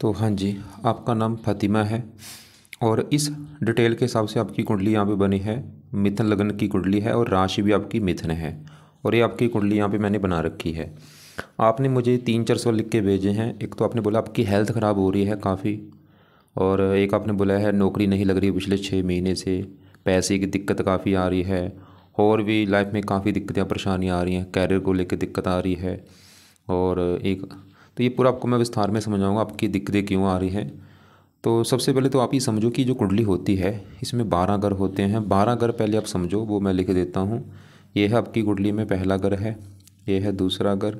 तो हाँ जी, आपका नाम फ़ातिमा है और इस डिटेल के हिसाब से आपकी कुंडली यहाँ पे बनी है। मिथुन लग्न की कुंडली है और राशि भी आपकी मिथुन है और ये आपकी कुंडली यहाँ पे मैंने बना रखी है। आपने मुझे 3-4 सवाल लिख के भेजे हैं। एक तो आपने बोला आपकी हेल्थ ख़राब हो रही है काफ़ी, और एक आपने बोला है नौकरी नहीं लग रही पिछले 6 महीने से, पैसे की दिक्कत काफ़ी आ रही है, और भी लाइफ में काफ़ी दिक्कतें परेशानियाँ आ रही हैं, कैरियर को लेकर दिक्कत आ रही है। और एक तो ये पूरा आपको मैं विस्तार में समझाऊंगा आपकी दिक्कतें क्यों आ रही हैं। तो सबसे पहले तो आप ये समझो कि जो कुंडली होती है इसमें 12 घर होते हैं। 12 घर पहले आप समझो, वो मैं लिख देता हूँ। ये है आपकी कुंडली में पहला घर है, ये है दूसरा घर,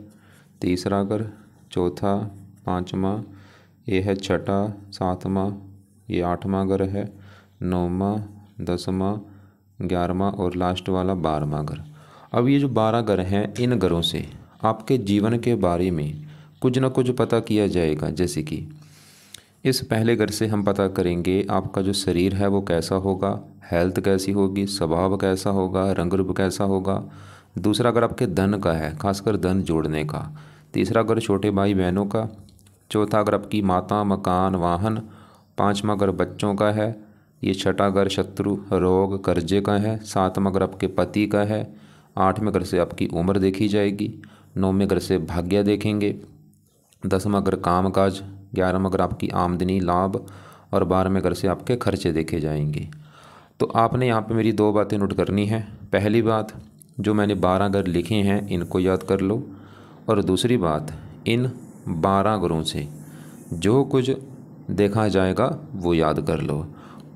तीसरा घर, चौथा, पाँचवा, ये है छठा, सातवां, ये आठवां घर है, नौवां, 10वां, 11वां और लास्ट वाला 12वां घर। अब ये जो 12 घर हैं, इन घरों से आपके जीवन के बारे में कुछ ना कुछ पता किया जाएगा। जैसे कि इस पहले घर से हम पता करेंगे आपका जो शरीर है वो कैसा होगा, हेल्थ कैसी होगी, स्वभाव कैसा होगा, रंग रूप कैसा होगा। दूसरा घर आपके धन का है, खासकर धन जोड़ने का। तीसरा घर छोटे भाई बहनों का। चौथा घर आपकी माता, मकान, वाहन। पाँचवा घर बच्चों का है। ये छठा घर शत्रु, रोग, कर्जे का है। सातवां घर आपके पति का है। आठवें घर से आपकी उम्र देखी जाएगी। नौवें घर से भाग्य देखेंगे। 10वां घर काम काज। 11वां घर आपकी आमदनी लाभ। और 12वें घर से आपके खर्चे देखे जाएंगे। तो आपने यहाँ पे मेरी 2 बातें नोट करनी है। पहली बात, जो मैंने 12 घर लिखे हैं इनको याद कर लो। और दूसरी बात, इन 12 घरों से जो कुछ देखा जाएगा वो याद कर लो।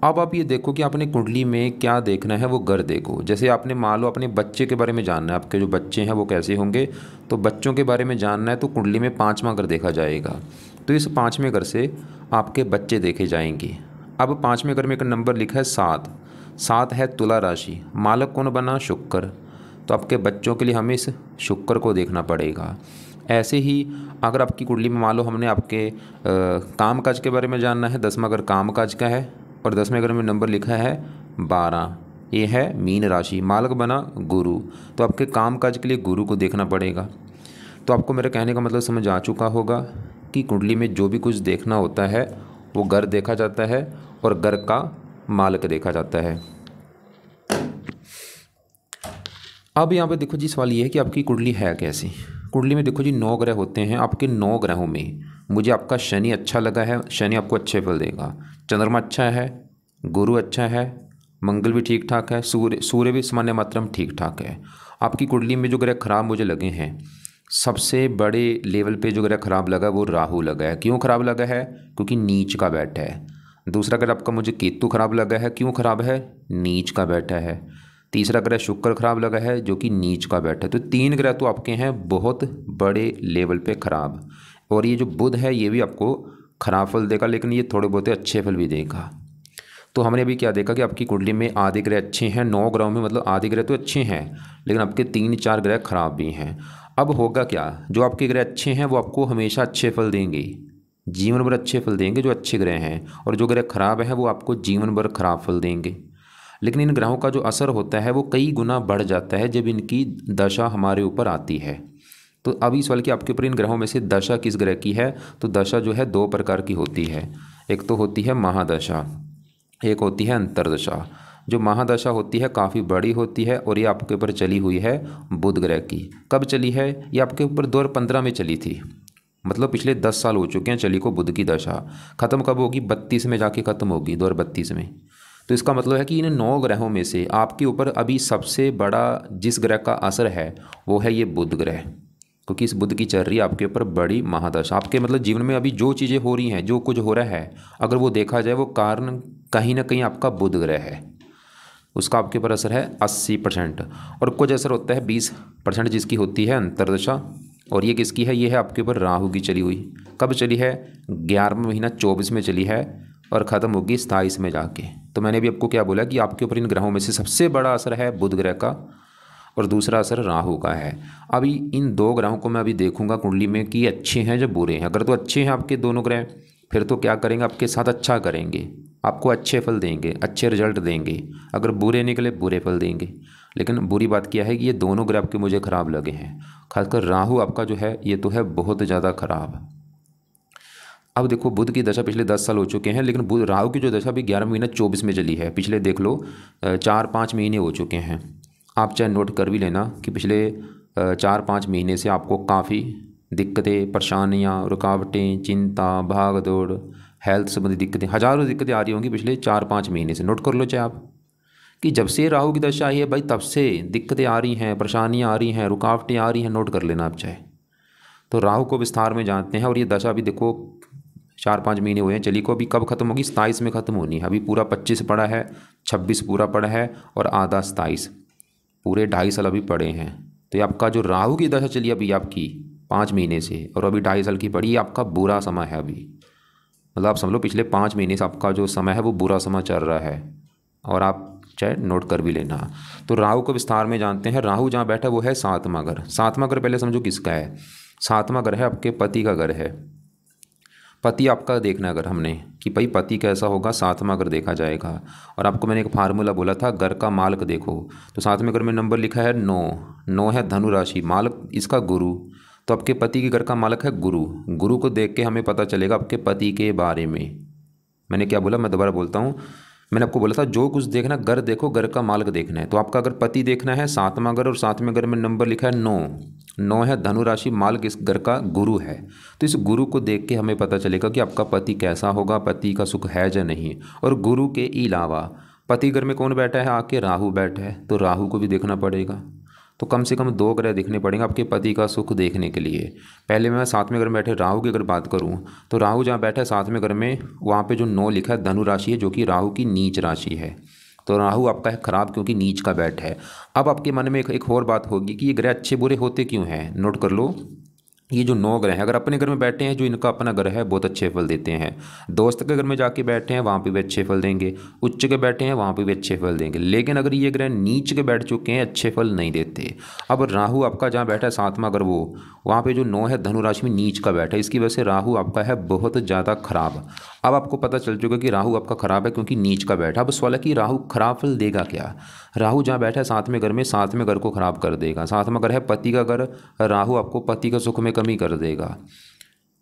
अब आप ये देखो कि आपने कुंडली में क्या देखना है, वो घर देखो। जैसे आपने मान लो अपने बच्चे के बारे में जानना है, आपके जो बच्चे हैं वो कैसे होंगे, तो बच्चों के बारे में जानना है तो कुंडली में 5वां घर देखा जाएगा। तो इस 5वें घर से आपके बच्चे देखे जाएंगे। अब 5वें घर में एक नंबर लिखा है 7। 7 है तुला राशि, मालक कौन बना, शुक्र। तो आपके बच्चों के लिए हमें इस शुक्र को देखना पड़ेगा। ऐसे ही अगर आपकी कुंडली में मान लो हमने आपके काम काज के बारे में जानना है, 10वां घर काम काज का है और 10वें घर में नंबर लिखा है 12। ये है मीन राशि, मालक बना गुरु। तो आपके काम काज के लिए गुरु को देखना पड़ेगा। तो आपको मेरे कहने का मतलब समझ आ चुका होगा कि कुंडली में जो भी कुछ देखना होता है वो घर देखा जाता है और घर का मालक देखा जाता है। अब यहाँ पे देखो जी, सवाल ये है कि आपकी कुंडली है कैसी। कुंडली में देखो जी 9 ग्रह होते हैं। आपके 9 ग्रहों में मुझे आपका शनि अच्छा लगा है, शनि आपको अच्छे फल देगा। चंद्रमा अच्छा है, गुरु अच्छा है, मंगल भी ठीक ठाक है, सूर्य भी सामान्य मात्रा में ठीक ठाक है। आपकी कुंडली में जो ग्रह खराब मुझे लगे हैं, सबसे बड़े लेवल पे जो ग्रह खराब लगा वो राहु लगा है। क्यों खराब लगा है? क्योंकि नीच का बैठा है। दूसरा ग्रह आपका मुझे केतु खराब लगा है। क्यों खराब है? नीच का बैठा है। तीसरा ग्रह शुक्र खराब लगा है जो कि नीच का बैठा है। तो 3 ग्रह तो आपके हैं बहुत बड़े लेवल पे खराब। और ये जो बुध है ये भी आपको खराब फल देगा, लेकिन ये थोड़े बहुत अच्छे फल भी देगा। तो हमने अभी क्या देखा कि आपकी कुंडली में आधे ग्रह अच्छे हैं। 9 ग्रहों में मतलब आधे ग्रह तो अच्छे हैं, लेकिन आपके 3-4 ग्रह खराब भी हैं। अब होगा क्या, जो आपके ग्रह अच्छे हैं वो आपको हमेशा अच्छे फल देंगे, जीवन भर अच्छे फल देंगे जो अच्छे ग्रह हैं। और जो ग्रह खराब हैं वो आपको जीवन भर खराब फल देंगे। लेकिन इन ग्रहों का जो असर होता है वो कई गुना बढ़ जाता है जब इनकी दशा हमारे ऊपर आती है। तो अब इस सवाल कि आपके ऊपर इन ग्रहों में से दशा किस ग्रह की है, तो दशा जो है 2 प्रकार की होती है। एक तो होती है महादशा, एक होती है अंतरदशा। जो महादशा होती है काफ़ी बड़ी होती है और ये आपके ऊपर चली हुई है बुध ग्रह की। कब चली है? ये आपके ऊपर 2015 में चली थी, मतलब पिछले 10 साल हो चुके हैं चली को बुध की दशा। ख़त्म कब होगी? 32 में जाके ख़त्म होगी, 2032 में। तो इसका मतलब है कि इन 9 ग्रहों में से आपके ऊपर अभी सबसे बड़ा जिस ग्रह का असर है वो है ये बुध ग्रह, क्योंकि इस बुध की चल रही है आपके ऊपर बड़ी महादशा। आपके मतलब जीवन में अभी जो चीज़ें हो रही हैं, जो कुछ हो रहा है, अगर वो देखा जाए वो कारण कहीं ना कहीं आपका बुध ग्रह है। उसका आपके ऊपर असर है 80%। और कुछ असर होता है 20% जिसकी होती है अंतरदशा। और ये किसकी है? ये है आपके ऊपर राहु की चली हुई। कब चली है? 11वां महीना 24 में चली है और ख़त्म होगी 27 में जाके। तो मैंने भी आपको क्या बोला कि आपके ऊपर इन ग्रहों में से सबसे बड़ा असर है बुध ग्रह का और दूसरा असर राहु का है। अभी इन 2 ग्रहों को मैं अभी देखूंगा कुंडली में कि अच्छे हैं या बुरे हैं। अगर तो अच्छे हैं आपके दोनों ग्रह, फिर तो क्या करेंगे, आपके साथ अच्छा करेंगे, आपको अच्छे फल देंगे, अच्छे रिजल्ट देंगे। अगर बुरे निकले, बुरे फल देंगे। लेकिन बुरी बात क्या है कि ये दोनों ग्रह आपके मुझे ख़राब लगे हैं। खासकर राहु आपका जो है ये तो है बहुत ज़्यादा ख़राब। अब देखो बुध की दशा पिछले 10 साल हो चुके हैं, लेकिन बुध राहु की जो दशा भी 11 महीना 24 में चली है। पिछले देख लो 4-5 महीने हो चुके हैं। आप चाहे नोट कर भी लेना कि पिछले 4-5 महीने से आपको काफ़ी दिक्कतें, परेशानियाँ, रुकावटें, चिंता, भाग दौड़, हेल्थ संबंधी दिक्कतें, हज़ारों दिक्कतें आ रही होंगी पिछले 4-5 महीने से। नोट कर लो चाहे आप कि जब से राहु की दशा आई है भाई, तब से दिक्कतें आ रही हैं, परेशानियाँ आ रही हैं, रुकावटें आ रही हैं। नोट कर लेना आप चाहे। तो राहु को विस्तार में जानते हैं, और ये दशा भी देखो 4-5 महीने हुए हैं चली को। अभी कब खत्म होगी? 27 में ख़त्म होनी है। अभी पूरा 25 पड़ा है, 26 पूरा पड़ा है और आधा 27, पूरे 2.5 साल अभी पड़े हैं। तो ये आपका जो राहु की दशा चली अभी आपकी 5 महीने से, और अभी 2.5 साल की पड़ी, ये आपका बुरा समय है अभी। मतलब आप समझ लो पिछले 5 महीने से आपका जो समय है वो बुरा समय चल रहा है, और आप चाहे नोट कर भी लेना। तो राहु को विस्तार में जानते हैं। राहु जहाँ बैठा वो है 7वां घर। 7वां घर पहले समझो किसका है? 7वां घर है आपके पति का घर है। पति आपका देखना अगर हमने कि भाई पति कैसा होगा, 7वां घर देखा जाएगा। और आपको मैंने एक फार्मूला बोला था, घर का मालक देखो। तो 7वें घर में नंबर लिखा है 9। 9 है धनु राशि, मालक इसका गुरु। तो आपके पति के घर का मालक है गुरु। गुरु को देख के हमें पता चलेगा आपके पति के बारे में। मैंने क्या बोला, मैं दोबारा बोलता हूँ। मैंने आपको बोला था जो कुछ देखना, घर देखो, घर का मालक देखना है। तो आपका अगर पति देखना है 7वां घर, और 7वें घर में नंबर लिखा है 9। 9 है धनु राशि, मालक इस घर का गुरु है। तो इस गुरु को देख के हमें पता चलेगा कि आपका पति कैसा होगा, पति का सुख है या नहीं। और गुरु के अलावा पति घर में कौन बैठा है? आके राहु बैठा है। तो राहु को भी देखना पड़ेगा। तो कम से कम 2 ग्रह देखने पड़ेंगे आपके पति का सुख देखने के लिए। पहले मैं 7वें घर में बैठे राहु की अगर बात करूं, तो राहु जहाँ बैठा है 7वें घर में, वहाँ पे जो 9 लिखा है धनु राशि है, जो कि राहु की नीच राशि है। तो राहु आपका है खराब, क्योंकि नीच का बैठ है। अब आपके मन में एक और बात होगी कि ये ग्रह अच्छे बुरे होते क्यों हैं। नोट कर लो, ये जो 9 ग्रह हैं, अगर अपने घर में बैठे हैं, जो इनका अपना घर है, बहुत अच्छे फल देते हैं। दोस्त के घर में जाके बैठे हैं, वहाँ पे भी अच्छे फल देंगे। उच्च के बैठे हैं, वहाँ पे भी अच्छे फल देंगे। लेकिन अगर ये ग्रह नीच के बैठ चुके हैं, अच्छे फल नहीं देते। अब राहु आपका जहाँ बैठा है 7वां घर, वो वहाँ पे जो 9 है धनु राशि में नीच का बैठा है। इसकी वजह से राहु आपका है बहुत ज़्यादा खराब। अब आपको पता चल चुका कि राहु आपका खराब है क्योंकि नीच का बैठा। अब सवाल है कि राहु खराब फल देगा क्या? राहु जहाँ बैठा है 7वें घर में, 7वें घर को खराब कर देगा। 7वां घर है पति का घर। राहु आपको पति का सुख में कमी कर देगा।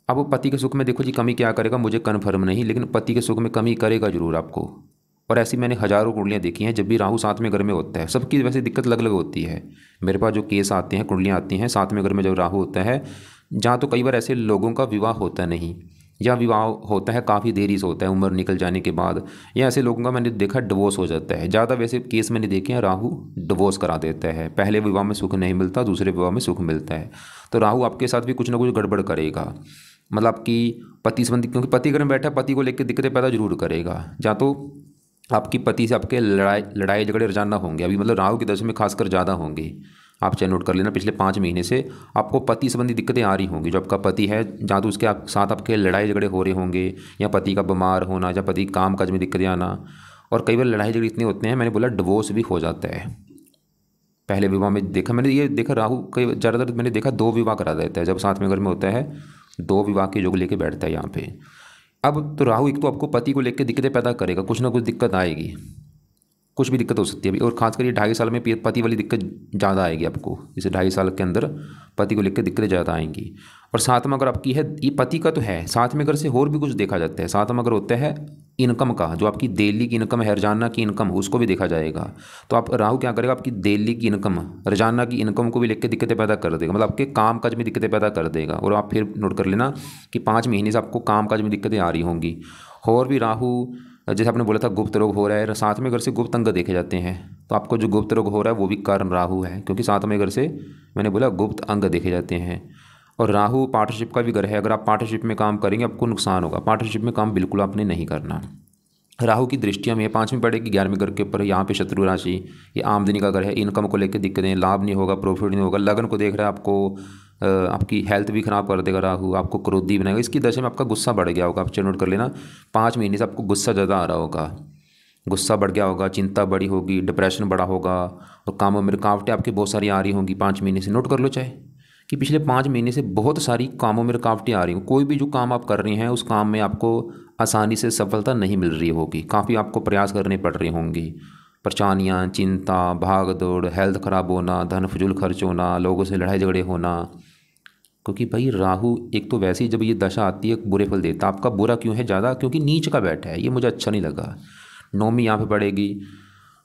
अब वो पति के सुख में देखो जी कमी क्या करेगा, मुझे कन्फर्म नहीं, लेकिन पति के सुख में कमी करेगा जरूर आपको। और ऐसी मैंने हज़ारों कुंडलियाँ देखी हैं, जब भी राहु 7वें घर में होता है, सबकी वैसे दिक्कत अलग अलग होती है। मेरे पास जो केस आते हैं, कुंडलियाँ आती हैं 7वें घर में जब राहु होता है, जहाँ तो कई बार ऐसे लोगों का विवाह होता नहीं, या विवाह होता है काफ़ी देरी से होता है, उम्र निकल जाने के बाद, या ऐसे लोगों का मैंने देखा डिवोर्स हो जाता है। ज़्यादा वैसे केस मैंने देखे हैं राहु डिवोर्स करा देता है। पहले विवाह में सुख नहीं मिलता, दूसरे विवाह में सुख मिलता है। तो राहु आपके साथ भी कुछ ना कुछ गड़बड़ करेगा, मतलब आपकी पति संबंधी, क्योंकि पति घर में बैठा पति को लेकर दिक्कतें पैदा जरूर करेगा। जहाँ तो आपकी पति से आपके लड़ाई झगड़े रोजाना होंगे अभी, मतलब राहु की दशा में खासकर ज़्यादा होंगे। आप चाहे नोट कर लेना, पिछले 5 महीने से आपको पति संबंधी दिक्कतें आ रही होंगी। जो आपका पति है, जहाँ तो उसके साथ आपके लड़ाई झगड़े हो रहे होंगे, या पति का बीमार होना, या पति काम काज में दिक्कतें आना। और कई बार लड़ाई झगड़े इतने होते हैं, मैंने बोला डिवोर्स भी हो जाता है। पहले विवाह में देखा मैंने, ये देखा राहु कई ज़्यादातर मैंने देखा 2 विवाह करा देता है। जब 7वें घर में होता है 2 विवाह के योग लेके बैठता है यहाँ पे। अब तो राहु एक तो आपको पति को लेकर दिक्कतें पैदा करेगा, कुछ ना कुछ दिक्कत आएगी, कुछ भी दिक्कत हो सकती है अभी। और खासकर ये 2.5 साल में पति वाली दिक्कत ज़्यादा आएगी आपको। इसे 2.5 साल के अंदर पति को लेकर दिक्कतें ज़्यादा आएंगी। और 7वां अगर आपकी है, ये पति का तो है, 7वें घर से और भी कुछ देखा जाता है। 7वां अगर होता है इनकम का, जो आपकी डेली की इनकम है, रोजाना की इनकम, उसको भी देखा जाएगा। तो आप राहु क्या करेगा, आपकी डेली की इनकम, रोजाना की इनकम को भी लेकर दिक्कतें पैदा कर देगा, मतलब आपके काम काज में दिक्कतें पैदा कर देगा। और आप फिर नोट कर लेना कि 5 महीने से आपको काम काज में दिक्कतें आ रही होंगी। और भी राहु, जैसे आपने बोला था गुप्त रोग हो रहा है, 7वें घर से गुप्त अंग देखे जाते हैं। तो आपको जो गुप्त रोग हो रहा है वो भी कारण राहु है, क्योंकि 7वें घर से मैंने बोला गुप्त अंग देखे जाते हैं। और राहु पार्टनरशिप का भी घर है। अगर आप पार्टनरशिप में काम करेंगे आपको नुकसान होगा। पार्टनरशिप में काम बिल्कुल आपने नहीं करना। राहु की दृष्टियाँ में 5वीं पड़ेगी 11वें घर के ऊपर। यहाँ पे शत्रु राशि, ये आमदनी का घर है, इनकम को लेकर दिक्कतें, लाभ नहीं होगा, प्रॉफिट नहीं होगा। लगन को देख रहा है आपको, आपकी हेल्थ भी खराब कर देगा राहु, आपको क्रोधी बनाएगा। इसकी दशा में आपका गुस्सा बढ़ गया होगा। आप नोट कर लेना, 5 महीने से आपको गुस्सा ज़्यादा आ रहा होगा, गुस्सा बढ़ गया होगा, चिंता बड़ी होगी, डिप्रेशन बड़ा होगा, और कामों में रुकावटें आपकी बहुत सारी आ रही होंगी 5 महीने से। नोट कर लो चाहे कि पिछले 5 महीने से बहुत सारी कामों में रुकावटें आ रही हों। कोई भी जो काम आप कर रहे हैं उस काम में आपको आसानी से सफलता नहीं मिल रही होगी, काफ़ी आपको प्रयास करने पड़ रही होंगी। परेशानियाँ, चिंता, भाग दौड़, हेल्थ ख़राब होना, धन फजूल खर्च होना, लोगों से लड़ाई झगड़े होना, क्योंकि भाई राहु एक तो वैसे ही जब ये दशा आती है बुरे फल देता है। आपका बुरा क्यों है ज़्यादा? क्योंकि नीच का बैठा है, ये मुझे अच्छा नहीं लगा। नौमी यहाँ पे पड़ेगी।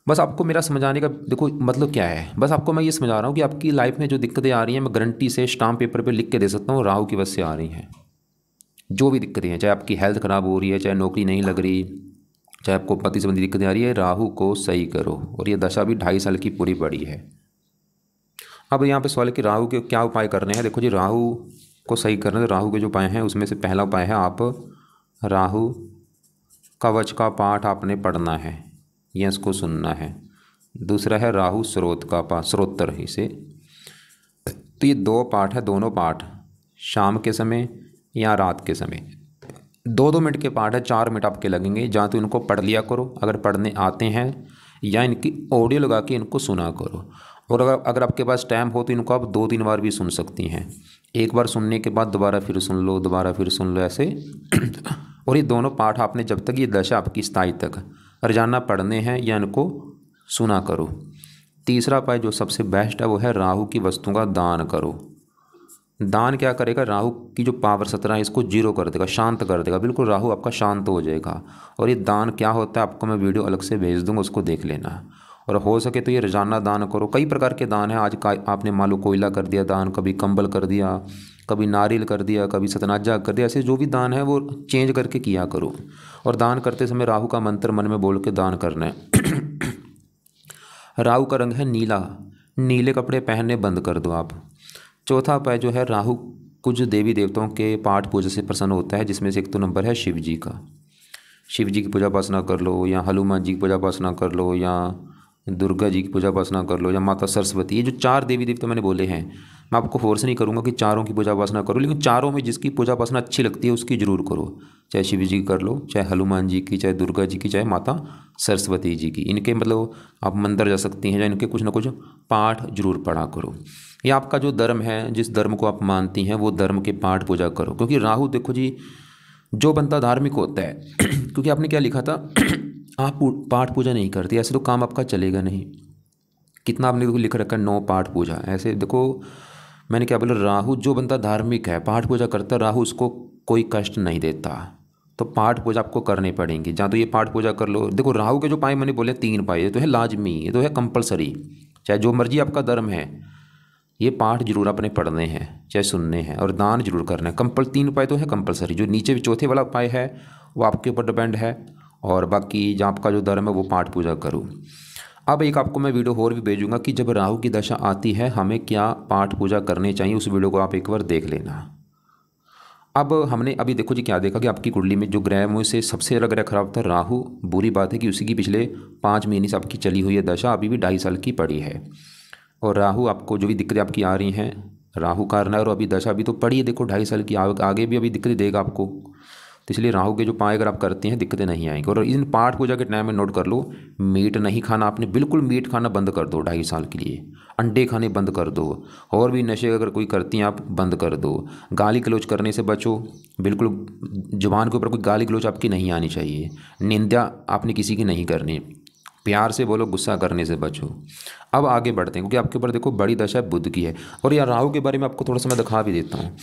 बस आपको मेरा समझाने का देखो मतलब क्या है, बस आपको मैं ये समझा रहा हूँ कि आपकी लाइफ में जो दिक्कतें आ रही हैं मैं गारंटी से स्टाम्प पेपर पे लिख के दे सकता हूँ, राहु की वजह से आ रही हैं। जो भी दिक्कतें हैं, चाहे आपकी हेल्थ ख़राब हो रही है, चाहे नौकरी नहीं लग रही, चाहे आपको पति संबंधी दिक्कतें आ रही है, राहु को सही करो। और ये दशा भी 2.5 साल की पूरी पड़ी है। अब यहाँ पे सवाल है कि राहु के क्या उपाय करने हैं। देखो जी, राहु को सही करने, तो राहु के जो उपाय हैं उसमें से पहला उपाय है आप राहु कवच का पाठ आपने पढ़ना है या इसको सुनना है। दूसरा है राहु स्रोत का पाठ, स्रोत्र इसे। तो ये 2 पाठ है, दोनों पाठ शाम के समय या रात के समय 2-2 मिनट के पाठ है, 4 मिनट आपके लगेंगे। जहाँ तो इनको पढ़ लिया करो अगर पढ़ने आते हैं, या इनकी ऑडियो लगा के इनको सुना करो। और अगर आपके पास टाइम हो तो इनको आप 2-3 बार भी सुन सकती हैं। एक बार सुनने के बाद दोबारा फिर सुन लो, दोबारा फिर सुन लो, ऐसे। और ये दोनों पाठ आपने जब तक ये दशा आपकी स्थायी तक रोजाना पढ़ने हैं या इनको सुना करो। तीसरा उपाय जो सबसे बेस्ट है वो है राहु की वस्तुओं का दान करो। दान क्या करेगा? राहु की जो पावर 17 है इसको 0 कर देगा, शांत कर देगा, बिल्कुल राहु आपका शांत हो जाएगा। और ये दान क्या होता है आपको मैं वीडियो अलग से भेज दूँगा, उसको देख लेना। और हो सके तो ये रोजाना दान करो। कई प्रकार के दान हैं। आज का आपने मान लो कोयला कर दिया दान, कभी कंबल कर दिया, कभी नारियल कर दिया, कभी सतनाजा कर दिया। ऐसे जो भी दान है वो चेंज करके किया करो। और दान करते समय राहु का मंत्र मन में बोल के दान करना है। राहु का रंग है नीला, नीले कपड़े पहनने बंद कर दो आप। चौथा उपाय जो है, राहु कुछ देवी देवताओं के पाठ पूजा से प्रसन्न होता है, जिसमें से एक तो नंबर है शिव जी का। शिव जी की पूजा उपासना कर लो, या हनुमान जी की पूजा उपासना कर लो, या दुर्गा जी की पूजा उपासना कर लो, या माता सरस्वती। ये जो 4 देवी देवता मैंने बोले हैं, मैं आपको फोर्स नहीं करूँगा कि चारों की पूजा उपासना करो, लेकिन चारों में जिसकी पूजा उपासना अच्छी लगती है उसकी जरूर करो। चाहे शिव जी की कर लो, चाहे हनुमान जी की, चाहे दुर्गा जी की, चाहे माता सरस्वती जी की। इनके मतलब आप मंदिर जा सकती हैं, या इनके कुछ ना कुछ पाठ जरूर पढ़ा करो। या आपका जो धर्म है, जिस धर्म को आप मानती हैं वो धर्म के पाठ पूजा करो। क्योंकि राहु देखो जी, जो बनता धार्मिक होता है क्योंकि आपने क्या लिखा था आप पाठ पूजा नहीं करती, ऐसे तो काम आपका चलेगा नहीं। कितना आपने देखो लिख रखा है 9 पाठ पूजा। ऐसे देखो मैंने क्या बोला, राहु जो बनता धार्मिक है, पाठ पूजा करता, राहु उसको कोई कष्ट नहीं देता। तो पाठ पूजा आपको करनी पड़ेगी। जहाँ तो ये पाठ पूजा कर लो। देखो राहु के जो पाए मैंने बोले 3 पाए, ये तो है लाजमी, ये तो है कंपलसरी। चाहे जो मर्जी आपका धर्म है, ये पाठ जरूर आपने पढ़ने हैं, चाहे सुनने हैं, और दान जरूर करना है। 3 उपाय तो है कंपलसरी। जो नीचे चौथे वाला उपाय है वो आपके ऊपर डिपेंड है। और बाकी जहाँ आपका जो धर्म है वो पाठ पूजा करो। अब एक आपको मैं वीडियो और भी भेजूंगा कि जब राहु की दशा आती है हमें क्या पाठ पूजा करनी चाहिए। उस वीडियो को आप एक बार देख लेना। अब हमने अभी देखो जी क्या देखा कि आपकी कुंडली में जो ग्रह में से सबसे ज़्यादा ग्रह खराब था राहु। बुरी बात है कि उसी की पिछले 5 महीने से आपकी चली हुई है दशा, अभी भी 2.5 साल की पड़ी है। और राहु आपको जो भी दिक्कतें आपकी आ रही हैं, राहु कारण है। और अभी दशा भी तो पड़ी है देखो 2.5 साल की, आगे भी अभी दिक्कतें देगा आपको। तो इसलिए राहु के जो पाए अगर आप करते हैं दिक्कतें नहीं आएंगी। और इन पाठ पूजा के टाइम में नोट कर लो, मीट नहीं खाना आपने, बिल्कुल मीट खाना बंद कर दो 2.5 साल के लिए। अंडे खाने बंद कर दो। और भी नशे अगर कोई करती हैं आप बंद कर दो। गाली गलौज करने से बचो, बिल्कुल जुबान के ऊपर कोई गाली गलौज आपकी नहीं आनी चाहिए। निंदा आपने किसी की नहीं करनी। प्यार से बोलो, गुस्सा करने से बचो। अब आगे बढ़ते हैं क्योंकि आपके ऊपर देखो बड़ी दशा बुध की है। और यार राहु के बारे में आपको थोड़ा सा मैं दिखा भी देता हूँ।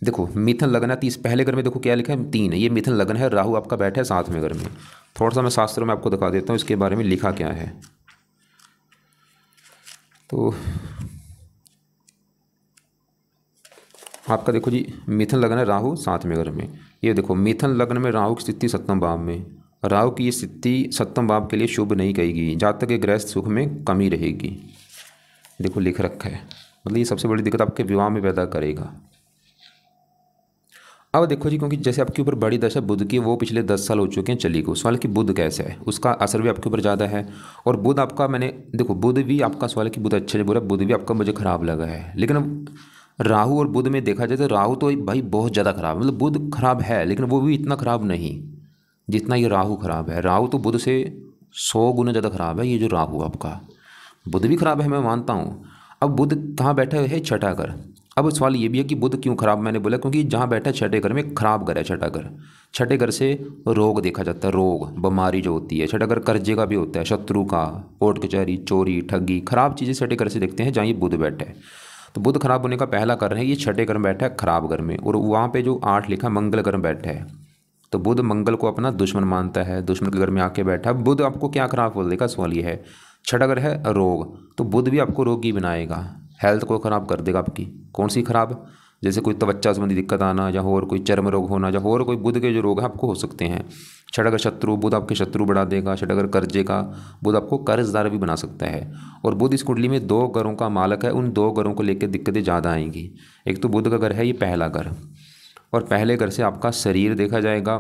देखो मिथुन लग्न है, 30 पहले घर में देखो क्या लिखा है 3 है, ये मिथुन लग्न है, राहु आपका बैठा है 7वें घर में। थोड़ा सा मैं शास्त्रों में आपको दिखा देता हूँ इसके बारे में लिखा क्या है। तो आपका देखो जी मिथुन लग्न है, राहु 7वें घर में। ये देखो मिथुन लग्न में राहु की स्थिति 7वें भाव में। राहु की ये स्थिति 7वें भाव के लिए शुभ नहीं कहेगी, जहाँ तक ये गृहस्थ सुख में कमी रहेगी। देखो लिख रखा है, मतलब ये सबसे बड़ी दिक्कत आपके विवाह में पैदा करेगा। अब देखो जी, क्योंकि जैसे आपके ऊपर बड़ी दशा बुध की, वो पिछले 10 साल हो चुके हैं चली को। सवाल कि बुध कैसा है, उसका असर भी आपके ऊपर ज़्यादा है। और बुध आपका मैंने देखो बुध भी आपका, सवाल कि बुध अच्छे बुरा, बुध भी आपका मुझे ख़राब लगा है। लेकिन राहु और बुध में देखा जाए तो राहु तो भाई बहुत ज़्यादा ख़राब है, मतलब बुध खराब है लेकिन वो भी इतना ख़राब नहीं जितना ये राहु ख़राब है। राहु तो बुध से 100 गुना ज़्यादा ख़राब है। ये जो राहु आपका, बुध भी ख़राब है मैं मानता हूँ। अब बुध कहाँ बैठा है, 6ठा घर। अब सवाल ये भी है कि बुध क्यों खराब, मैंने बोला क्योंकि जहाँ बैठा है 6ठे घर में, खराब घर है 6ठा घर। 6ठे घर से रोग देखा जाता है, रोग बीमारी जो होती है। 6ठा घर कर्जे का भी होता है, शत्रु का, कोर्ट कचहरी, चोरी, ठगी, खराब चीज़ें 6ठे घर से देखते हैं जहाँ ये बुध बैठा है। तो बुध खराब होने का पहला कारण है ये छठे घर में बैठा है खराब घर में, और वहाँ पे जो 8 लिखा मंगल घर में बैठा है, तो बुध मंगल को अपना दुश्मन मानता है, दुश्मन के घर में आके बैठा। बुध आपको क्या खराब बोल देगा, सवाल ये है। छठा घर है रोग, तो बुध भी आपको रोगी बनाएगा, हेल्थ को ख़राब कर देगा आपकी। कौन सी खराब, जैसे कोई त्वचा संबंधी दिक्कत आना, या और कोई चर्म रोग होना, या और कोई बुध के जो रोग है आपको हो सकते हैं। छठा घर शत्रु, बुध आपके शत्रु बढ़ा देगा। छठा घर कर्जे का, बुध आपको कर्जदार भी बना सकता है। और बुध इस कुंडली में 2 घरों का मालक है, उन 2 घरों को लेकर दिक्कतें ज़्यादा आएंगी। एक तो बुध का घर है ये पहला घर, और पहले घर से आपका शरीर देखा जाएगा,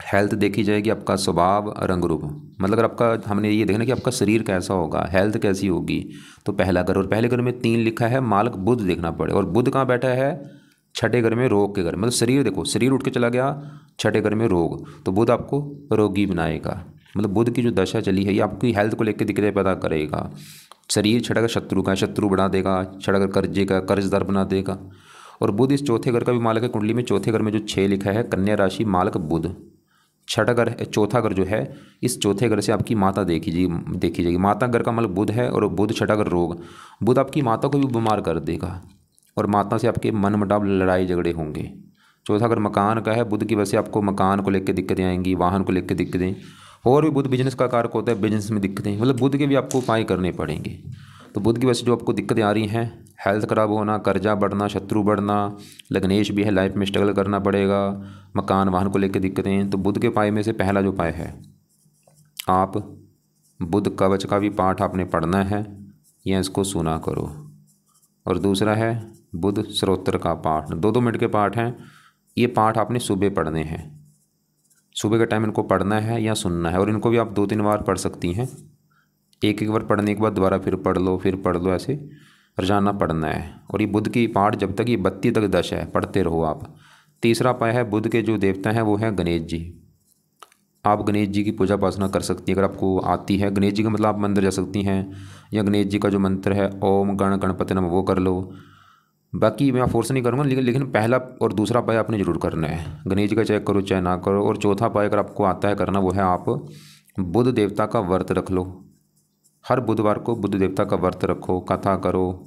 हेल्थ देखी जाएगी, आपका स्वभाव, रंग रूप। मतलब अगर आपका, हमने ये देखना कि आपका शरीर कैसा होगा, हेल्थ कैसी होगी, तो पहला घर। और पहले घर में 3 लिखा है, मालक बुध देखना पड़े, और बुध कहाँ बैठा है, छठे घर में रोग के घर। मतलब शरीर देखो, शरीर उठ के चला गया छठे घर में रोग, तो बुध आपको रोगी बनाएगा। मतलब बुध की जो दशा चली है ये आपकी हेल्थ को लेकर दिक्कतें पैदा करेगा। शरीर छठा घर शत्रु का, शत्रु बढ़ा देगा। छठा घर कर्जे का, कर्जदार बना देगा। और बुध इस चौथे घर का भी मालक है कुंडली में। चौथे घर में जो 6 लिखा है, कन्या राशि, मालक बुध। छठा घर, चौथा घर जो है, इस चौथे घर से आपकी माता देखी जाएगी। माता घर का मालक बुध है, और बुध छठा घर रोग। बुध आपकी माता को भी बीमार कर देगा, और माता से आपके मन मुटाव, लड़ाई झगड़े होंगे। चौथा घर मकान का है, बुध की वजह से आपको मकान को लेकर दिक्कतें आएंगी, वाहन को लेकर दिक्कतें। और भी बुध बिजनेस का कारक होता है, बिजनेस में दिक्कतें, मतलब बुध के भी आपको उपाय करने पड़ेंगे। तो बुध की वजह से जो आपको दिक्कतें आ रही हैं, हेल्थ खराब होना, कर्जा बढ़ना, शत्रु बढ़ना, लग्नेश भी है, लाइफ में स्ट्रगल करना पड़ेगा, मकान वाहन को लेकर दिक्कतें। तो बुध के उपाय में से पहला जो उपाय है, आप बुध कवच का भी पाठ आपने पढ़ना है या इसको सुना करो। और दूसरा है बुध स्त्रोत्र का पाठ, 2-2 मिनट के पाठ हैं। ये पाठ आपने सुबह पढ़ने हैं, सुबह के टाइम इनको पढ़ना है या सुनना है। और इनको भी आप 2-3 बार पढ़ सकती हैं। एक बार पढ़ने के बाद दोबारा फिर पढ़ लो, ऐसे रोजाना पढ़ना है। और ये बुध की पाठ जब तक ये 32 तक दशा है, पढ़ते रहो आप। तीसरा उपाय है, बुध के जो देवता हैं वो हैं गणेश जी। आप गणेश जी की पूजा उपासना कर सकती हैं अगर आपको आती है। गणेश जी का मतलब आप मंदिर जा सकती हैं, या गणेश जी का जो मंत्र है ओम गण गणपति नमः वो कर लो। बाकी मैं फोर्स नहीं करूँगा, लेकिन पहला और दूसरा उपाय आपने जरूर करना है। गणेश जी का चाहे करो चाहे ना करो। और चौथा उपाय अगर आपको आता है करना, वो है आप बुध देवता का व्रत रख लो। हर बुधवार को बुध देवता का व्रत रखो, कथा करो,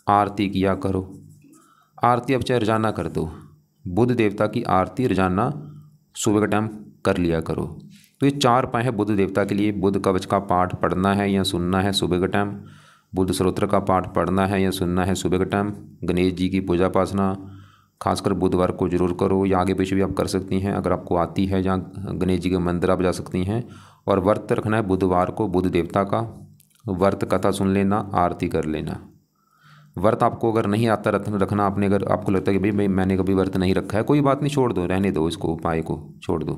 आरती किया करो। आरती अब चाहे रोजाना कर दो, बुध देवता की आरती रोजाना सुबह का टाइम कर लिया करो। तो ये 4 उपाय है बुध देवता के लिए। बुध कवच का पाठ पढ़ना है या सुनना है सुबह का टाइम, बुध स्त्रोत्र का पाठ पढ़ना है या सुनना है सुबह का टाइम, गणेश जी की पूजा उपासना खासकर बुधवार को जरूर करो, या आगे पीछे भी आप कर सकती हैं अगर आपको आती है, जहाँ गणेश जी के मंदिर आप जा सकती हैं। और व्रत रखना है बुधवार को बुध देवता का, व्रत कथा सुन लेना, आरती कर लेना। व्रत आपको अगर नहीं आता रखना, आपने अगर आपको लगता है कि भाई मैंने कभी व्रत नहीं रखा है, कोई बात नहीं, छोड़ दो, रहने दो, इसको उपाय को छोड़ दो।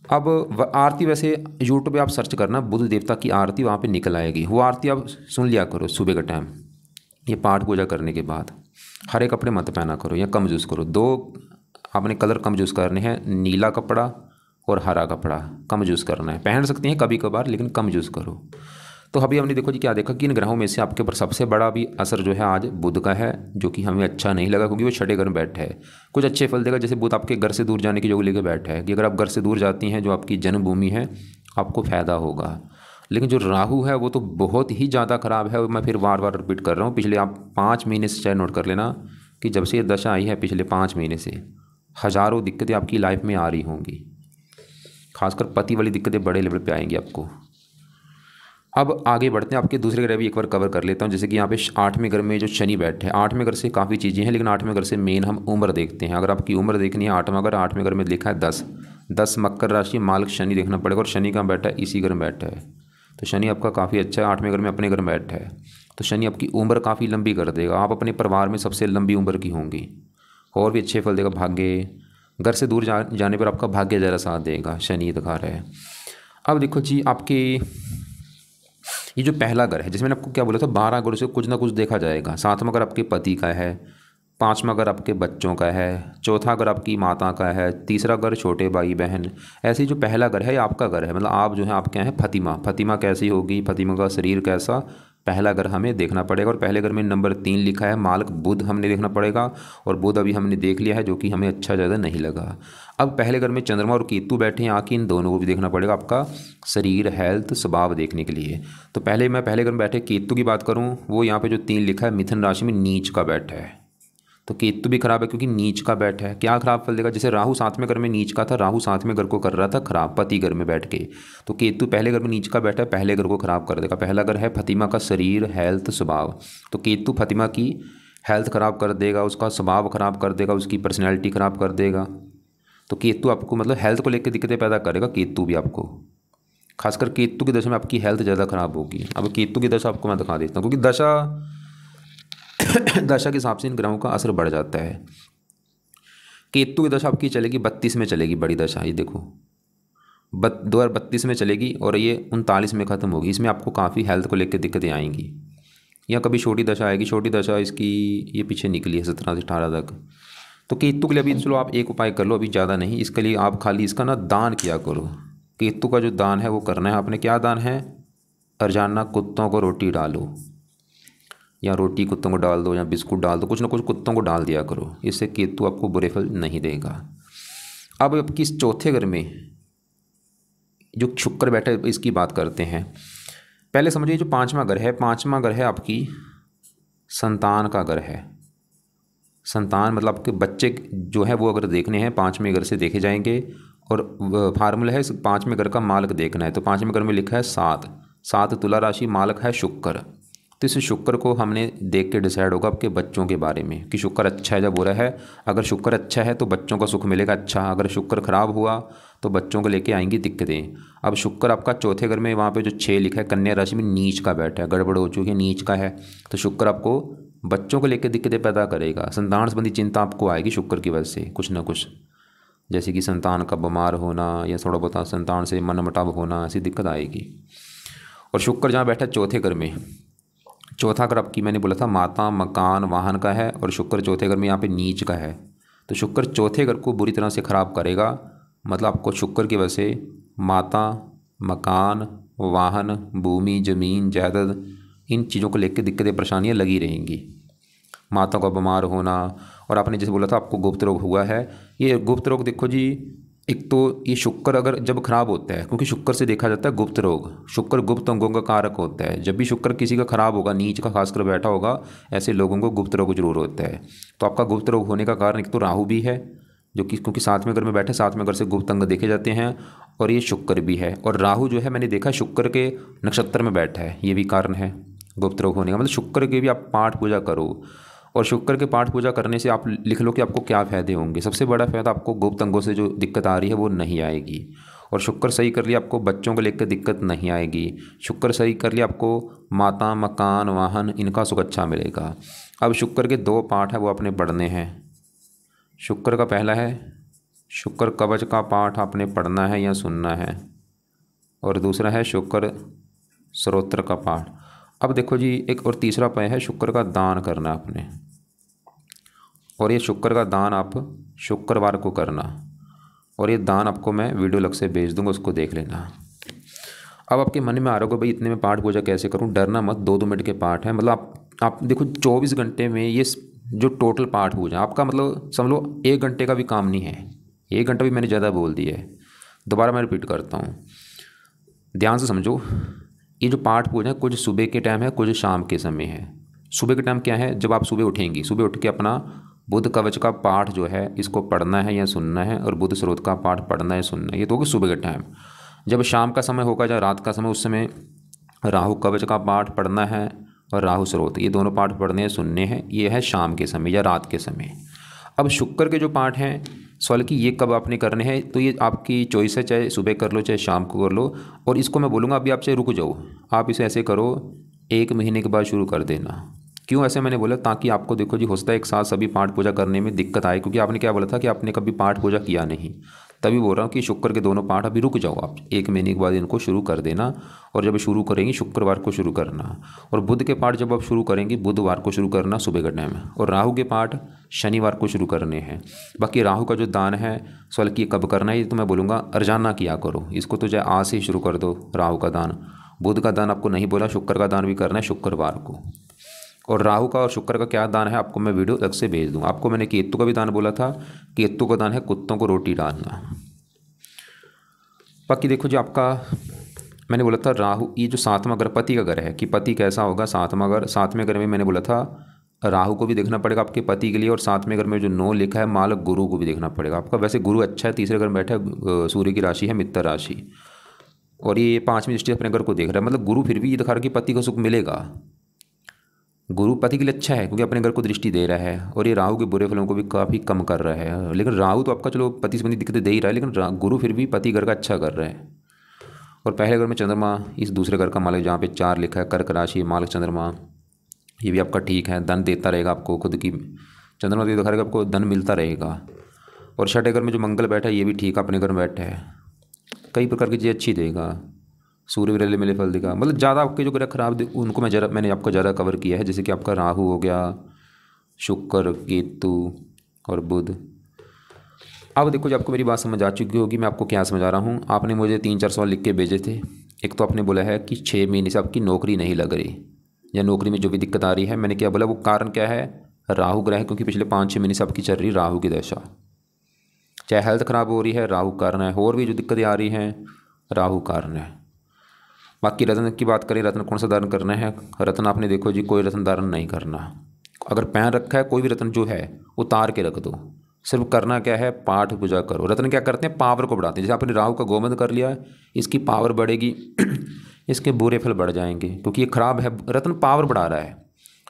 अब आरती वैसे यूट्यूब पे आप सर्च करना बुध देवता की आरती, वहाँ पे निकल आएगी। वो आरती आप सुन लिया करो सुबह का टाइम, ये पाठ पूजा करने के बाद। हरे कपड़े मत पहना करो या कम यूज़ करो। 2 आपने कलर कम यूज़ करने हैं, नीला कपड़ा और हरा कपड़ा कम यूज़ करना है। पहन सकती हैं कभी कभार, लेकिन कम यूज़ करो। तो अभी हमने देखो जी क्या देखा कि इन ग्रहों में से आपके ऊपर सबसे बड़ा भी असर जो है आज बुध का है, जो कि हमें अच्छा नहीं लगा क्योंकि वो छठे घर में बैठा है। कुछ अच्छे फल देगा, जैसे बुध आपके घर से दूर जाने की योग लेकर बैठा है कि अगर आप घर से दूर जाती हैं, जो आपकी जन्मभूमि है, आपको फ़ायदा होगा। लेकिन जो राहु है वो तो बहुत ही ज़्यादा ख़राब है। और मैं फिर बार बार रिपीट कर रहा हूँ, पिछले आप 5 महीने से चाहे नोट कर लेना कि जब से ये दशा आई है, पिछले 5 महीने से हज़ारों दिक्कतें आपकी लाइफ में आ रही होंगी। खासकर पति वाली दिक्कतें बड़े लेवल पे आएंगी आपको। अब आगे बढ़ते हैं, आपके दूसरे ग्रह भी एक बार कवर कर लेता हूँ। जैसे कि यहाँ पे 8वें घर में जो शनि बैठे हैं, 8वें घर से काफ़ी चीज़ें हैं, लेकिन 8वें घर से मेन हम उम्र देखते हैं। अगर आपकी उम्र देखनी है 8वें घर में लिखा है 10 मकर राशि, मालक शनि देखना पड़ेगा। और शनि कहाँ बैठा है, इसी घर में बैठा है। तो शनि आपका काफ़ी अच्छा है, 8वें घर में अपने घर में बैठा है। तो शनि आपकी उम्र काफ़ी लंबी कर देगा, आप अपने परिवार में सबसे लंबी उम्र की होंगी। और भी अच्छे फल देगा। भाग्य, घर से दूर जाने पर आपका भाग्य ज़रा साथ देगा, शनि दिखा रहा है। अब देखो जी, आपके ये जो पहला घर है, जिसमें मैंने आपको क्या बोला था, 12 घरों से कुछ ना कुछ देखा जाएगा। 7वां घर आपके पति का है, 5वां घर आपके बच्चों का है, 4था घर आपकी माता का है, 3रा घर छोटे भाई बहन। ऐसे जो पहला घर है ये आपका घर है। मतलब आप जो है, आप क्या है, फतिमा कैसी होगी, फतिमा का शरीर कैसा, पहला घर हमें देखना पड़ेगा और पहले घर में नंबर 3 लिखा है मालक बुध हमने देखना पड़ेगा और बुध अभी हमने देख लिया है जो कि हमें अच्छा ज़्यादा नहीं लगा। अब पहले घर में चंद्रमा और केतु बैठे हैं आके इन दोनों को भी देखना पड़ेगा आपका शरीर हेल्थ स्वभाव देखने के लिए। तो पहले मैं पहले घर में बैठे केतु की बात करूँ, वो यहाँ पर जो 3 लिखा है मिथुन राशि में नीच का बैठा है। तो केतु भी खराब है क्योंकि नीच का बैठा है। क्या खराब फल देगा, जैसे राहु 7वें घर में नीच का था, राहु 7वें घर को कर रहा था खराब पति घर में बैठ के, तो केतु पहले घर में नीच का बैठा है, पहले घर को खराब कर देगा। पहला घर है फतिमा का शरीर हेल्थ स्वभाव, तो केतु फतिमा की हेल्थ खराब कर देगा, उसका स्वभाव खराब कर देगा, उसकी पर्सनैलिटी खराब कर देगा। तो केतु आपको मतलब हेल्थ को लेकर दिक्कतें पैदा करेगा केतु भी आपको, खासकर केतु की दशा में आपकी हेल्थ ज़्यादा खराब होगी। अब केतु की दशा आपको मैं दिखा देता हूँ, क्योंकि दशा के हिसाब से इन ग्रहों का असर बढ़ जाता है। केतु की दशा आपकी चलेगी 32 में चलेगी, बड़ी दशा, ये देखो 2032 में चलेगी और ये 39 में ख़त्म होगी। इसमें आपको काफ़ी हेल्थ को लेकर दिक्कतें आएंगी, या कभी छोटी दशा आएगी। छोटी दशा इसकी ये पीछे निकली है 17 से 18 तक। तो केतु के लिए अभी चलो आप एक उपाय कर लो, अभी ज़्यादा नहीं, इसके लिए आप खाली इसका ना दान किया करो। केतु का जो दान है वो करना है आपने। क्या दान है, रोजाना कुत्तों को रोटी डालो, या रोटी कुत्तों को डाल दो, या बिस्कुट डाल दो, कुछ ना कुछ कुत्तों को डाल दिया करो, इससे केतु आपको बुरे फल नहीं देगा। अब आपकी इस चौथे घर में जो शुक्र बैठा है इसकी बात करते हैं। पहले समझिए जो 5वां घर है, 5वां घर है आपकी संतान का घर है। संतान मतलब आपके बच्चे जो है वो अगर देखने हैं 5वें घर से देखे जाएंगे, और फार्मूला है 5वें घर का मालक देखना है। तो 5वें घर में लिखा है 7 तुला राशि, मालक है शुक्र। तो इस शुक्र को हमने देख के डिसाइड होगा आपके बच्चों के बारे में कि शुक्र अच्छा है या बुरा है। अगर शुक्र अच्छा है तो बच्चों का सुख मिलेगा अच्छा, अगर शुक्र खराब हुआ तो बच्चों को लेके आएंगी दिक्कतें। अब शुक्र आपका चौथे घर में, वहाँ पे जो 6 लिखा है कन्या राशि में नीच का बैठा है, गड़बड़ हो चुकी है, नीच का है। तो शुक्र आपको बच्चों को लेकर दिक्कतें पैदा करेगा, संतान संबंधी चिंता आपको आएगी शुक्र की वजह से कुछ ना कुछ, जैसे कि संतान का बीमार होना या थोड़ा बहुत संतान से मनमुटाव होना, ऐसी दिक्कत आएगी। और शुक्र जहाँ बैठा है चौथे घर में, चौथा घर आपकी मैंने बोला था माता मकान वाहन का है, और शुक्र चौथे घर में यहाँ पे नीच का है। तो शुक्र चौथे घर को बुरी तरह से ख़राब करेगा, मतलब आपको शुक्र की वजह से माता मकान वाहन भूमि ज़मीन जायदाद इन चीज़ों को लेकर दिक्कतें परेशानियाँ लगी रहेंगी। माता का बीमार होना, और आपने जैसे बोला था आपको गुप्त रोग हुआ है, ये गुप्त रोग देखो जी, एक तो ये शुक्र अगर जब खराब होता है, क्योंकि शुक्र से देखा जाता है गुप्त रोग, शुक्र गुप्त अंगों का कारक होता है। जब भी शुक्र किसी का खराब होगा, नीच का खासकर बैठा होगा, ऐसे लोगों को गुप्त रोग जरूर होता है। तो आपका गुप्त रोग होने का कारण एक तो राहु भी है, जो कि क्योंकि 7वें घर में बैठे, 7वें घर से गुप्त अंग देखे जाते हैं, और ये शुक्र भी है। और राहु जो है मैंने देखा शुक्र के नक्षत्र में बैठा है, ये भी कारण है गुप्त रोग होने का। मतलब शुक्र के भी आप पाठ पूजा करो, और शुक्र के पाठ पूजा करने से आप लिख लो कि आपको क्या फ़ायदे होंगे। सबसे बड़ा फ़ायदा आपको गुप्त अंगों से जो दिक्कत आ रही है वो नहीं आएगी, और शुक्र सही कर लिया आपको बच्चों को लेकर दिक्कत नहीं आएगी। शुक्र सही कर लिया आपको माता मकान वाहन इनका सुख अच्छा मिलेगा। अब शुक्र के 2 पाठ है वो आपने पढ़ने हैं। शुक्र का पहला है शुक्र कवच का पाठ आपने पढ़ना है या सुनना है, और दूसरा है शुक्र स्तोत्र का पाठ। अब देखो जी, एक और तीसरा उपाय है शुक्र का दान करना आपने, और ये शुक्र का दान आप शुक्रवार को करना, और ये दान आपको मैं वीडियो लग से भेज दूंगा, उसको देख लेना। अब आपके मन में आ रहा होगा भाई इतने में पाठ पूजा कैसे करूं, डरना मत, 2-2 मिनट के पाठ है। मतलब आप देखो 24 घंटे में ये जो टोटल पाठ पूजा आपका, मतलब समझ लो 1 घंटे का भी काम नहीं है। 1 घंटा भी मैंने ज़्यादा बोल दिया है, दोबारा मैं रिपीट करता हूँ, ध्यान से समझो। ये जो पाठ पूजा है कुछ सुबह के टाइम है, कुछ शाम के समय है। सुबह के टाइम क्या है, जब आप सुबह उठेंगी, सुबह उठ के अपना बुध कवच का पाठ जो है इसको पढ़ना है या सुनना है, और बुध स्रोत का पाठ पढ़ना है सुनना है, ये तो होगा सुबह के टाइम। जब शाम का समय होगा या रात का समय, उस समय राहु कवच का पाठ पढ़ना है और राहु स्रोत, ये दोनों पाठ पढ़ने हैं सुनने हैं, ये है शाम के समय या रात के समय। अब शुक्र के जो पाठ हैं सवाल कि ये कब आपने करने हैं, तो ये आपकी चॉइस है, चाहे सुबह कर लो चाहे शाम को कर लो। और इसको मैं बोलूँगा अभी आप चाहे रुक जाओ, आप इसे ऐसे करो 1 महीने के बाद शुरू कर देना। क्यों ऐसे मैंने बोला, ताकि आपको देखो जी हो सकता है एक साथ सभी पाठ पूजा करने में दिक्कत आए, क्योंकि आपने क्या बोला था कि आपने कभी पाठ पूजा किया नहीं, तभी बोल रहा हूँ कि शुक्र के दोनों पाठ अभी रुक जाओ, आप 1 महीने के बाद इनको शुरू कर देना। और जब शुरू करेंगे शुक्रवार को शुरू करना, और बुध के पाठ जब आप शुरू करेंगे बुधवार को शुरू करना सुबह के टाइम में, और राहु के पाठ शनिवार को शुरू करने हैं। बाकी राहु का जो दान है सवाल कि कब करना है, ये तो मैं बोलूँगा रोजाना किया करो, इसको तो चाहे आज से शुरू कर दो राहु का दान। बुध का दान आपको नहीं बोला, शुक्र का दान भी करना है शुक्रवार को। और राहु का और शुक्र का क्या दान है आपको मैं वीडियो अलग से भेज दूँगा। आपको मैंने केतु का भी दान बोला था, केतु का दान है कुत्तों को रोटी डालना। बाकी देखो जो आपका मैंने बोला था राहु, ये जो 7वां घर पति का घर है कि पति कैसा होगा 7वां घर। 7वें घर में मैंने बोला था राहु को भी देखना पड़ेगा आपके पति के लिए, और 7वें घर में जो 9 लिखा है मालक गुरु को भी देखना पड़ेगा आपका। वैसे गुरु अच्छा है, तीसरे घर में बैठा है, सूर्य की राशि है मित्र राशि, और ये 5वीं दृष्टि अपने घर को देख रहा है। मतलब गुरु फिर भी ये दिखा रहा है कि पति को सुख मिलेगा। गुरु पति के लिए अच्छा है क्योंकि अपने घर को दृष्टि दे रहा है, और ये राहु के बुरे फलों को भी काफ़ी कम कर रहा है। लेकिन राहु तो आपका चलो पति संबंधी दिक्कतें दे ही रहा है, लेकिन गुरु फिर भी पति घर का अच्छा कर रहा है। और पहले घर में चंद्रमा, इस दूसरे घर का मालिक जहाँ पे 4 लिखा है कर्क राशि मालिक चंद्रमा, ये भी आपका ठीक है, धन देता रहेगा आपको। खुद की चंद्रमा तो दिखा रहेगा आपको धन मिलता रहेगा। और 6ठे घर में जो मंगल बैठा है ये भी ठीक अपने घर में बैठा है, कई प्रकार की चीज़ अच्छी देगा, सूर्य विरले मिले फल देगा। मतलब ज़्यादा आपके जो ग्रह खराब उनको मैंने आपको ज़्यादा कवर किया है, जैसे कि आपका राहु हो गया, शुक्र, केतु और बुध। अब देखो जो आपको मेरी बात समझ आ चुकी होगी मैं आपको क्या समझा रहा हूँ। आपने मुझे 3-4 सवाल लिख के भेजे थे। एक तो आपने बोला है कि 6 महीने से आपकी नौकरी नहीं लग रही, या नौकरी में जो भी दिक्कत आ रही है, मैंने क्या बोला वो कारण क्या है, राहु ग्रह है, क्योंकि पिछले 5-6 महीने से आपकी चल रही राहु की दशा। चाहे हेल्थ ख़राब हो रही है राहु कारण है, और भी जो दिक्कतें आ रही हैं राहु कारण है। बाकी रत्न की बात करें, रत्न कौन सा धारण करना है, रत्न आपने देखो जी कोई रत्न धारण नहीं करना। अगर पहन रखा है कोई भी रत्न जो है उतार के रख दो। सिर्फ करना क्या है, पाठ पूजा करो। रत्न क्या करते हैं, पावर को बढ़ाते हैं। जैसे आपने राहु का गोमंत कर लिया, इसकी पावर बढ़ेगी इसके बुरे फल बढ़ जाएंगे, क्योंकि ये खराब है। रत्न पावर बढ़ा रहा है।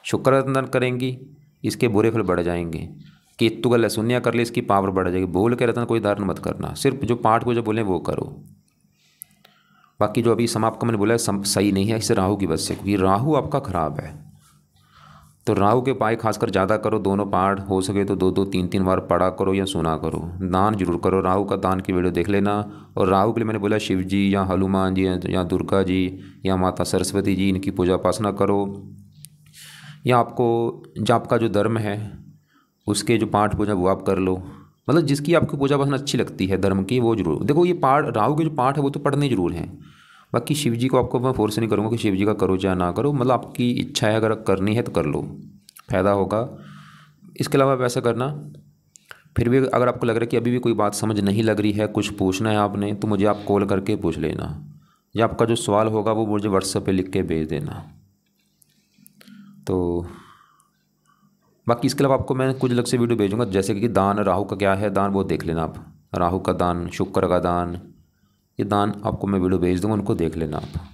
शुक्र रत्न करेंगी, इसके बुरे फल बढ़ जाएंगे। केतु का लहसुनिया कर ले, इसकी पावर बढ़ जाएगी। बोल के रत्न कोई धारण मत करना, सिर्फ जो पाठ पूजा बोले वो करो। बाकी जो अभी समाप्त का मैंने बोला है सही नहीं है, इससे राहु की वजह से, क्योंकि राहु आपका खराब है। तो राहु के उपाय खासकर ज़्यादा करो, दोनों पाठ हो सके तो 2-2, 3-3 बार पढ़ा करो या सुना करो। दान जरूर करो, राहु का दान की वीडियो देख लेना। और राहु के लिए मैंने बोला शिव जी या हनुमान जी या दुर्गा जी या माता सरस्वती जी, इनकी पूजा उपासना करो। या आपको जो आपका जो धर्म है उसके जो पाठ पूजा वो आप कर लो। मतलब जिसकी आपको पूजा उपासना अच्छी लगती है धर्म की वो जरूर देखो। ये पाठ राहु के जो पाठ है वो तो पढ़ने जरूर हैं। बाकी शिव जी को आपको मैं फोर्स नहीं करूँगा कि शिव जी का करो चाहे ना करो, मतलब आपकी इच्छा है, अगर करनी है तो कर लो, फ़ायदा होगा। इसके अलावा वैसा करना। फिर भी अगर आपको लग रहा है कि अभी भी कोई बात समझ नहीं लग रही है, कुछ पूछना है आपने, तो मुझे आप कॉल करके पूछ लेना, या आपका जो सवाल होगा वो मुझे व्हाट्सएप पे लिख के भेज देना। तो बाकी इसके अलावा आपको मैं कुछ अलग से वीडियो भेजूँगा, जैसे कि दान राहु का क्या है दान वो देख लेना आप। राहु का दान, शुक्र का दान, ये दान आपको मैं वीडियो भेज दूँगा, उनको देख लेना आप।